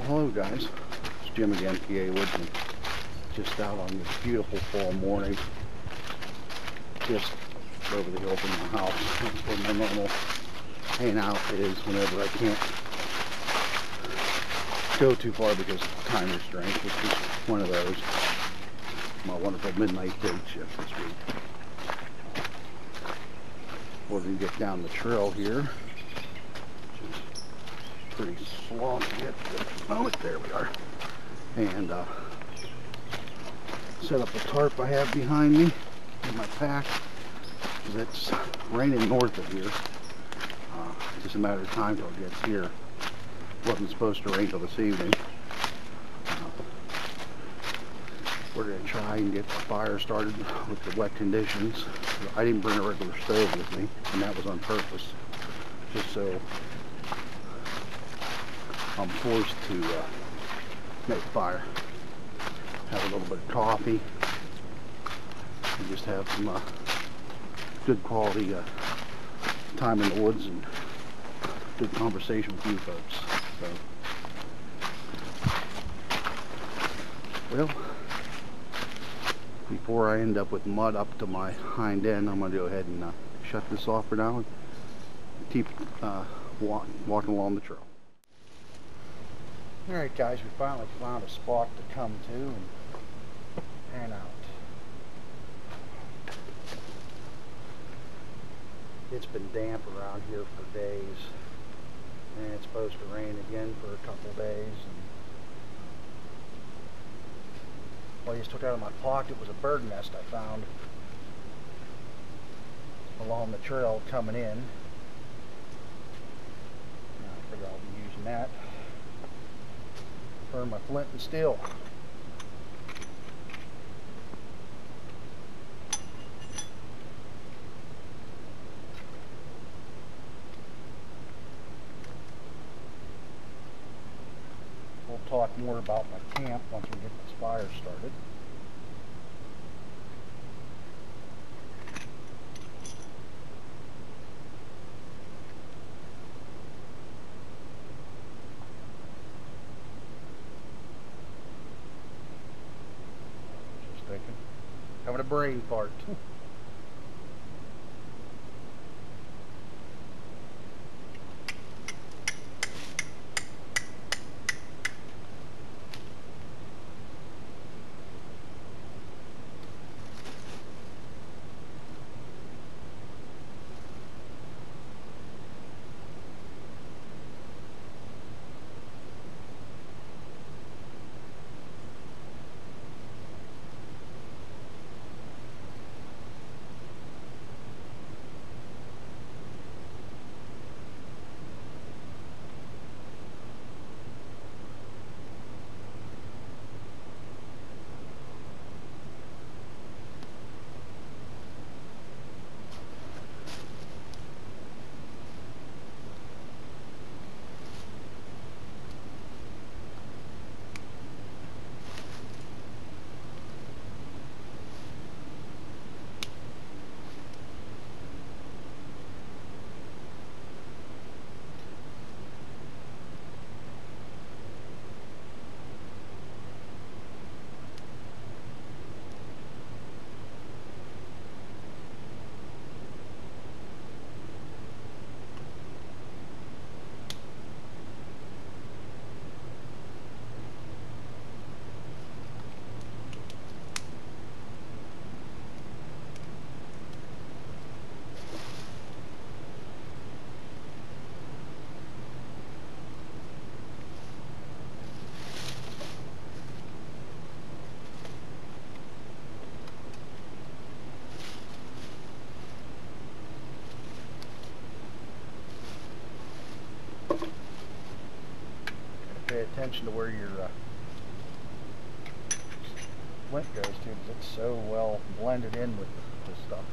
Hello guys, it's Jim again, Pawoodsman. Just out on this beautiful fall morning, just over the hill from my house. That's where my normal hangout is whenever I can't go too far because of time restraints, which is one of those. My wonderful midnight date shift this week. We're going to get down the trail here, which is pretty sloppy at the moment. There we are. And set up the tarp I have behind me in my pack. It's raining north of here. It's just a matter of time till it gets here. Wasn't supposed to rain till this evening. We're going to try and get the fire started with the wet conditions. I didn't bring a regular stove with me, and that was on purpose, just so I'm forced to make fire. Have a little bit of coffee, and just have some good quality time in the woods and good conversation with you folks. So, well, before I end up with mud up to my hind end, I'm going to go ahead and shut this off for now and keep walking along the trail. Alright guys, we finally found a spot to come to and hang out. It's been damp around here for days, and it's supposed to rain again for a couple days. And what I just took out of my pocket was a bird nest I found along the trail coming in. I figure I'll be using that for my flint and steel. We'll talk more about my camp once we get this fire started. Just thinking, having a brain fart. Pay attention to where your flint goes to, because it's so well blended in with this stuff.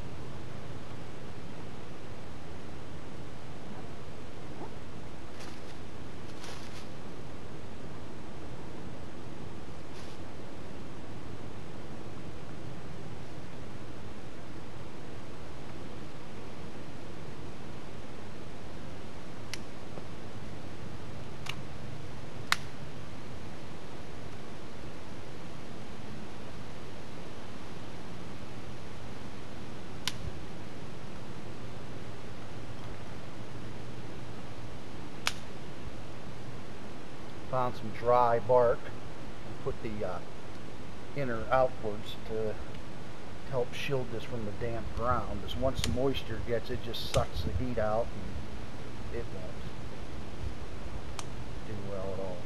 found some dry bark and put the inner outwards to help shield this from the damp ground. Because once the moisture gets, it just sucks the heat out and it won't do well at all.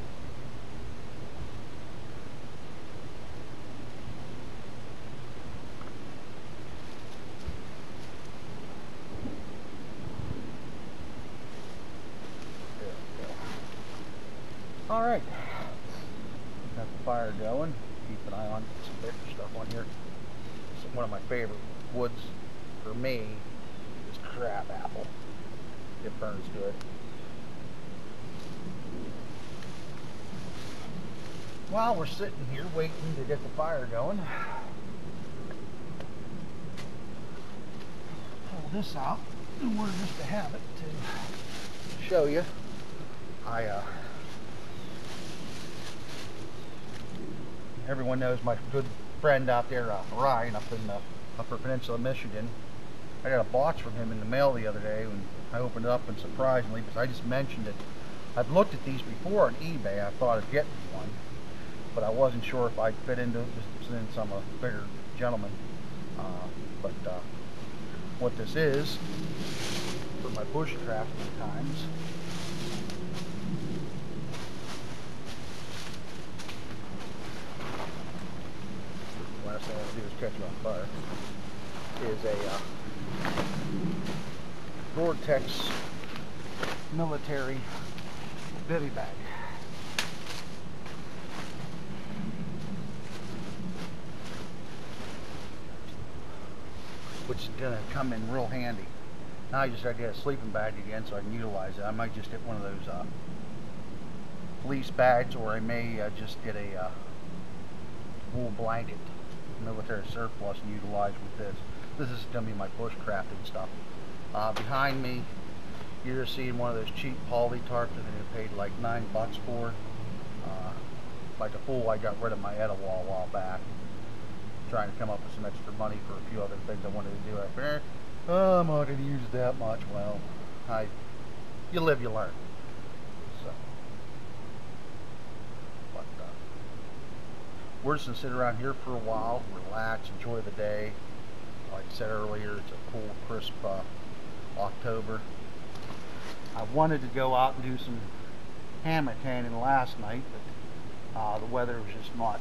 Alright, got the fire going. Keep an eye on some bigger stuff on here. One of my favorite woods for me is crab apple. It burns good. While we're sitting here waiting to get the fire going, pull this out in order just to have it to show you. Everyone knows my good friend out there, Ryan, up in the Upper Peninsula, Michigan. I got a box from him in the mail the other day, and I opened it up, and surprisingly, because I just mentioned it, I've looked at these before on eBay. I thought of getting one, but I wasn't sure if I'd fit into it, just since I'm a bigger gentleman. But what this is, for my bushcrafting times, last thing I want to do is catch it on fire, is a Gore-Tex military bivy bag. Which is going to come in real handy. Now I just got to get a sleeping bag again so I can utilize it. I might just get one of those fleece bags, or I may just get a wool blanket, military surplus, and utilize with this. This is going to be my bushcrafting stuff. Behind me, you're seeing one of those cheap poly tarps that I paid like $9 for. Like a fool, I got rid of my Etowah a while back, trying to come up with some extra money for a few other things I wanted to do out there. Oh, I'm not going to use it that much. Well, you live, you learn. So, but we're just going to sit around here for a while, relax, enjoy the day. Like I said earlier, it's a cool, crisp October. I wanted to go out and do some hammock tanning last night, but the weather was just not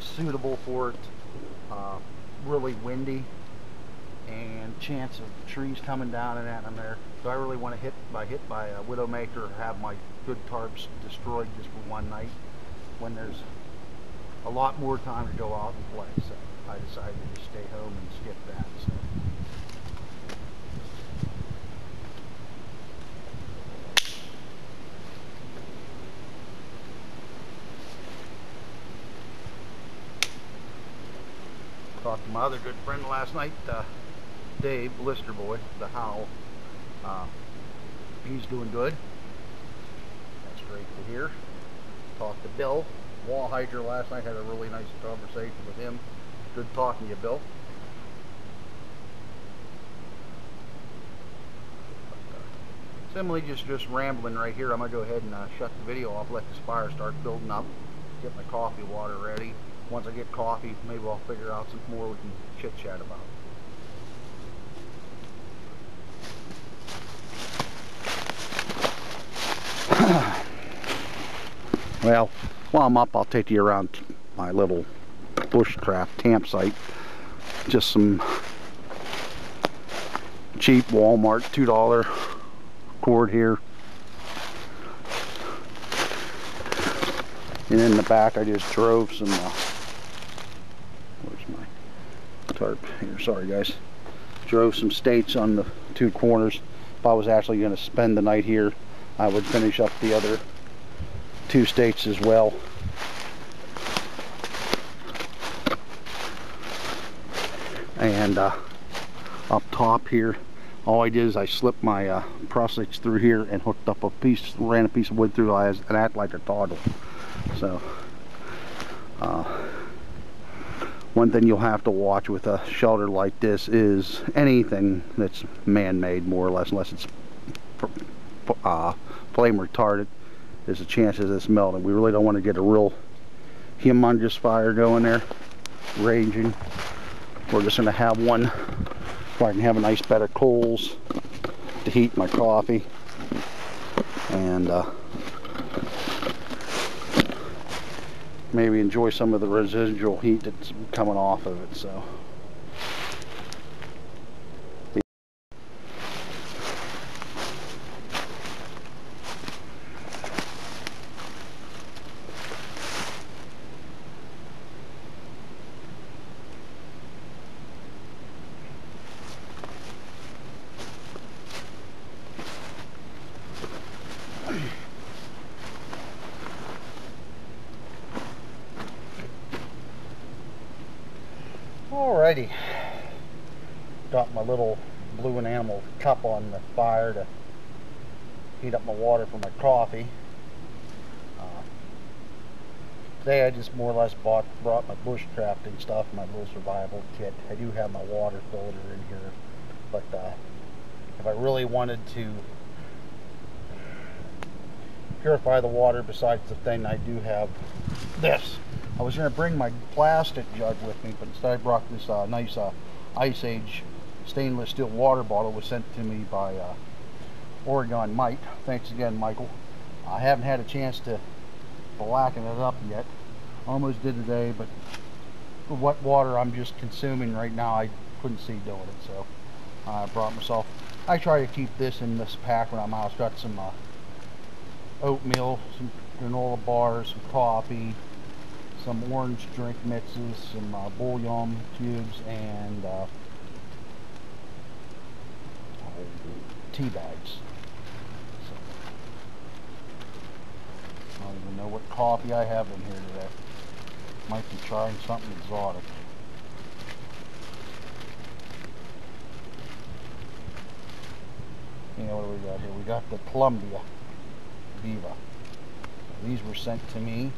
suitable for it. Really windy, and chance of trees coming down and that. I'm there. So I really want to hit by a Widowmaker, or have my good tarps destroyed just for one night when there's a lot more time to go out and play. So I decided to just stay home and skip that. So. Talked to my other good friend last night, Dave, Blister Boy, the Howl. He's doing good. That's great to hear. Talked to Bill, wall hiker, last night. Had a really nice conversation with him. Good talking to you, Bill. Similarly, just rambling right here. I'm going to go ahead and shut the video off, let this fire start building up, get my coffee water ready. Once I get coffee, maybe I'll figure out some more we can chit-chat about. Well, while I'm up, I'll take you around my little bushcraft campsite. Just some cheap Walmart $2 cord here. And in the back, I just drove some, where's my tarp here? Sorry guys. Drove some stakes on the two corners. If I was actually going to spend the night here, I would finish up the other two stakes as well. And up top here, all I did is I slipped my prosthetics through here and hooked up ran a piece of wood through and act like a toggle. So one thing you'll have to watch with a shelter like this is anything that's man-made, more or less, unless it's flame retardant, there's a chance of this melting. We really don't want to get a real humongous fire going there, raging. We're just going to have one where I can have a nice bed of coals to heat my coffee, and maybe enjoy some of the residual heat that's coming off of it. So alrighty, got my little blue enamel cup on the fire to heat up my water for my coffee. Today I just more or less brought my bush crafting stuff, my little survival kit. I do have my water filter in here, but if I really wanted to purify the water besides the thing, I do have this. I was going to bring my plastic jug with me, but instead I brought this nice Ice Age stainless steel water bottle. It was sent to me by Oregon Mike. Thanks again, Michael. I haven't had a chance to blacken it up yet. Almost did today, but for what water I'm just consuming right now, I couldn't see doing it, so I brought myself. I try to keep this in this pack when I'm out. It's got some oatmeal, some granola bars, some coffee, some orange drink mixes, some bouillon cubes, and tea bags. So, I don't even know what coffee I have in here today. Might be trying something exotic. You know, what do we got here? We got the Columbia Viva. These were sent to me.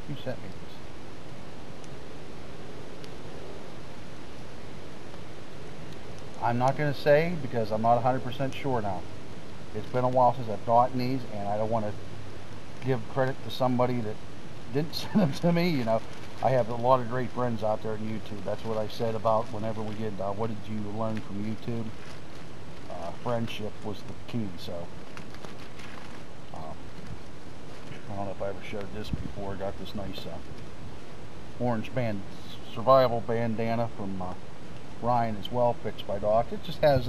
Who sent me this? I'm not going to say, because I'm not 100% sure now. It's been a while since I've gotten these, and I don't want to give credit to somebody that didn't send them to me. You know, I have a lot of great friends out there on YouTube. That's what I said about whenever we did what did you learn from YouTube? Friendship was the key. So I don't know if I ever showed this before. I got this nice orange survival bandana from Ryan as well, fixed by Doc. It just has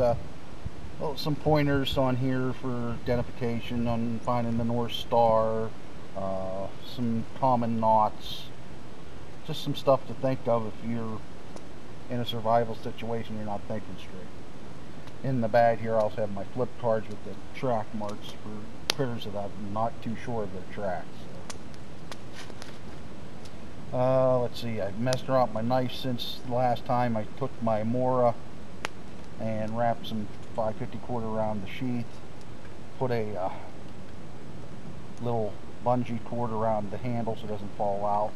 some pointers on here for identification on finding the North Star, some common knots, just some stuff to think of if you're in a survival situation you're not thinking straight. In the bag here I also have my flip cards with the track marks for critters that I'm not too sure of their tracks. Let's see, I've messed around with my knife since the last time. I took my Mora and wrapped some 550 cord around the sheath, put a little bungee cord around the handle so it doesn't fall out.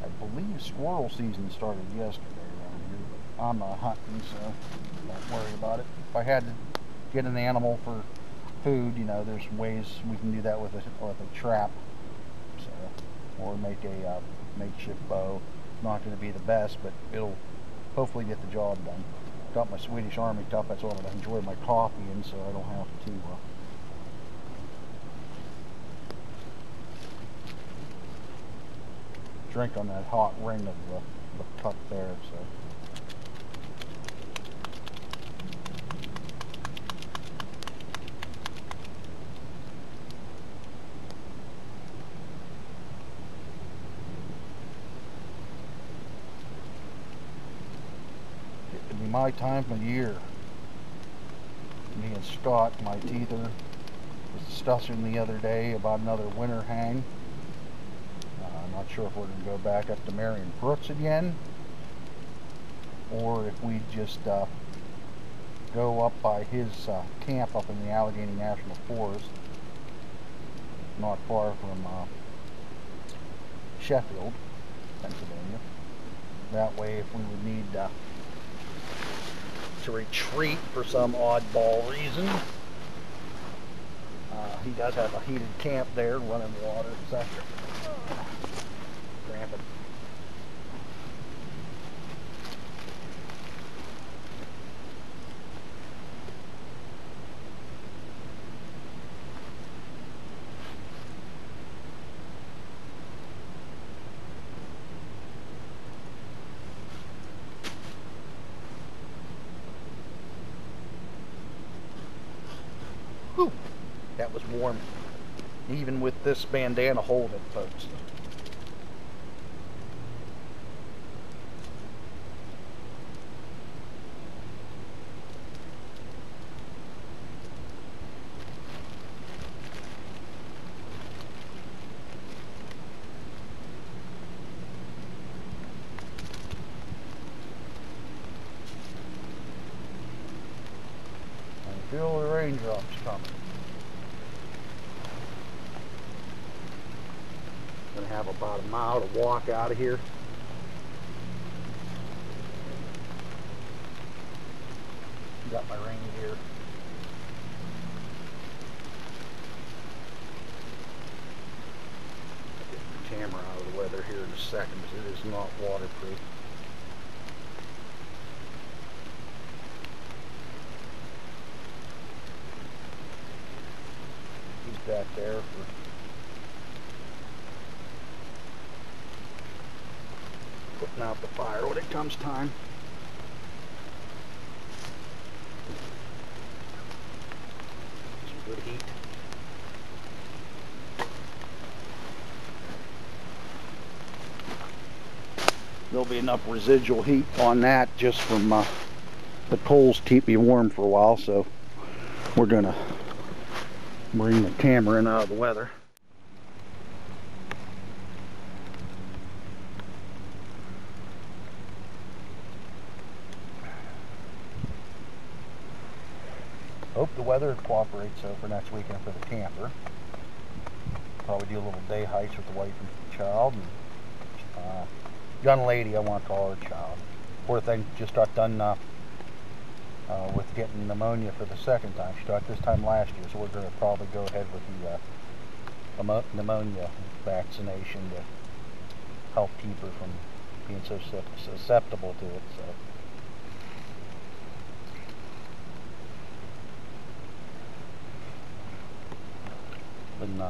I believe squirrel season started yesterday around here, but I'm not hunting, so don't worry about it. If I had to get an animal for food, you know, there's ways we can do that with a trap, so, or make a makeshift bow. Not going to be the best, but it'll hopefully get the job done. Got my Swedish Army cup. That's what I enjoy my coffee in, so I don't have to drink on that hot ring of the cup there. So. It'd be my time of year. Me and Scott, my teether, was discussing the other day about another winter hang. I'm not sure if we're going to go back up to Marion Brooks again, or if we just go up by his camp up in the Allegheny National Forest. not far from Sheffield, Pennsylvania. That way, if we would need to retreat for some oddball reason, he does have a heated camp there, running water, etc. Cramping. Whew, that was warm, even with this bandana holding it, folks. I feel the raindrops coming. Gonna have about a mile to walk out of here. Got my rain gear. Get the camera out of the weather here in a second, because it is not waterproof. He's back there for putting out the fire when it comes time. Some good heat. There'll be enough residual heat on that just from the coals keep me warm for a while, so we're gonna bring the camera in out of the weather. Hope the weather cooperates for next weekend for the camper. Probably do a little day hikes with the wife and child. And, young lady, I want to call her child. Poor thing just got done with getting pneumonia for the second time. She got this time last year, so we're going to probably go ahead with the pneumonia vaccination to help keep her from being so susceptible to it. So. Been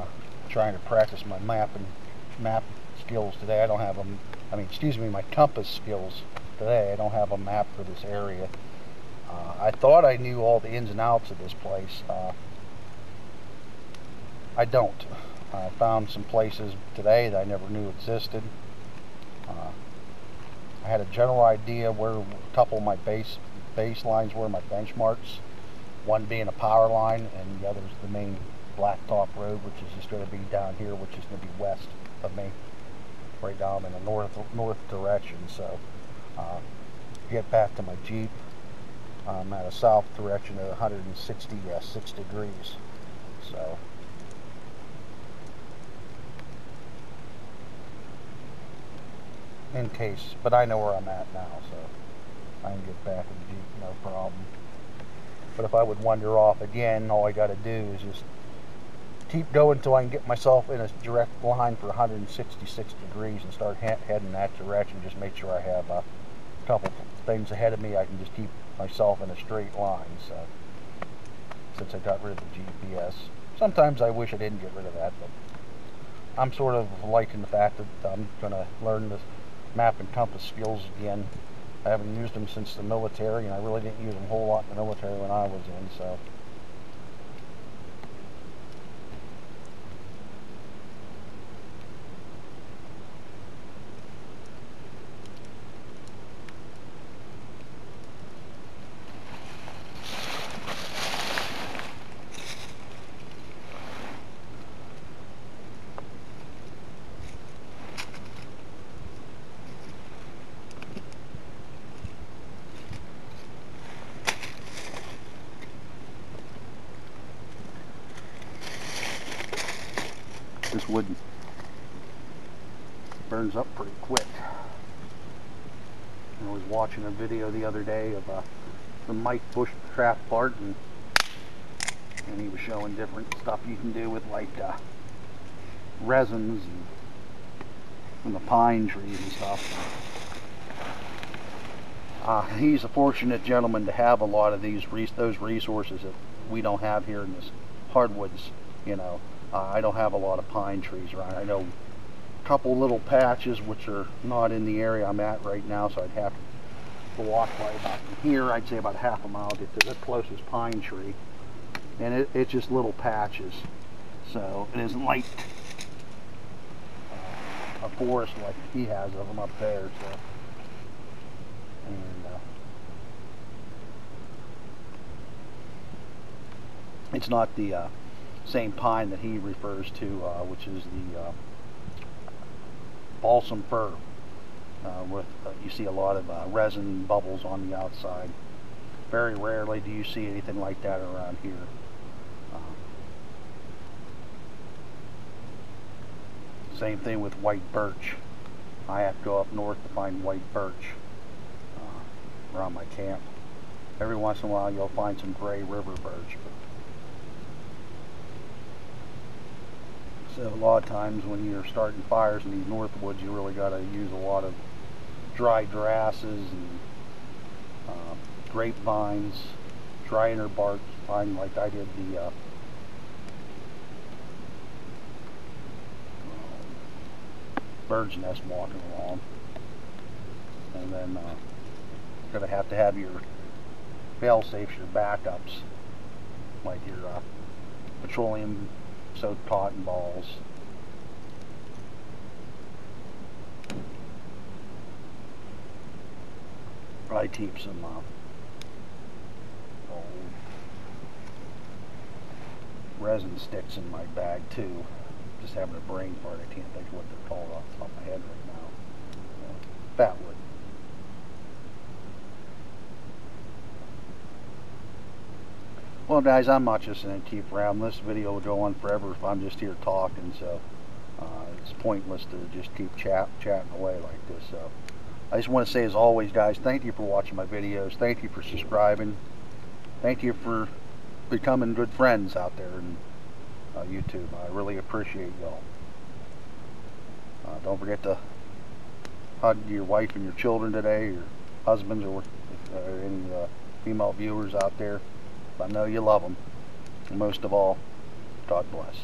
trying to practice my map skills today. I don't have them. My compass skills today. I don't have a map for this area. I thought I knew all the ins and outs of this place. I don't. I found some places today that I never knew existed. I had a general idea where a couple of my baselines were, my benchmarks. One being a power line, and the other is the main blacktop road, which is just going to be down here, which is going to be west of me, right down in the north direction. So get back to my Jeep, I'm at a south direction at 166 degrees. So in case, but I know where I'm at now, so I can get back in the Jeep, no problem. But if I would wander off again, all I got to do is just keep going until I can get myself in a direct line for 166 degrees and start heading that direction. Just make sure I have a couple things ahead of me. I can just keep myself in a straight line. So since I got rid of the GPS, sometimes I wish I didn't get rid of that, but I'm sort of liking the fact that I'm going to learn the map and compass skills again. I haven't used them since the military, and I really didn't use them a whole lot in the military when I was in, so. wood burns up pretty quick. I was watching a video the other day of the Mike Bush craft part, and he was showing different stuff you can do with like resins and the pine trees and stuff. He's a fortunate gentleman to have a lot of those resources that we don't have here in this hardwoods. You know, I don't have a lot of pine trees around. I know a couple little patches which are not in the area I'm at right now, so I'd have to walk by about here. I'd say about half a mile to get to the closest pine tree, and it's just little patches, so it isn't like a forest like he has of them up there. So, and it's not the same pine that he refers to, which is the balsam fir, with you see a lot of resin bubbles on the outside. Very rarely do you see anything like that around here. Same thing with white birch. I have to go up north to find white birch around my camp. Every once in a while you'll find some gray river birch. So a lot of times when you're starting fires in these north woods, you really got to use a lot of dry grasses and grapevines, dry inner bark, find like I did the bird's nest walking along. And then you're going to have your fail-safes, your backups, like your petroleum soaked cotton balls. I keep some old resin sticks in my bag too. Just having a brain fart. I can't think of what they're called off the top of my head right now. Fatwood. Well guys, I'm not just going to keep around. This video will go on forever if I'm just here talking, so it's pointless to just keep chatting away like this. So I just want to say, as always guys, thank you for watching my videos. Thank you for subscribing. Thank you for becoming good friends out there in YouTube. I really appreciate y'all. Don't forget to hug your wife and your children today, your husbands, or any female viewers out there. I know you love them. And most of all, God bless.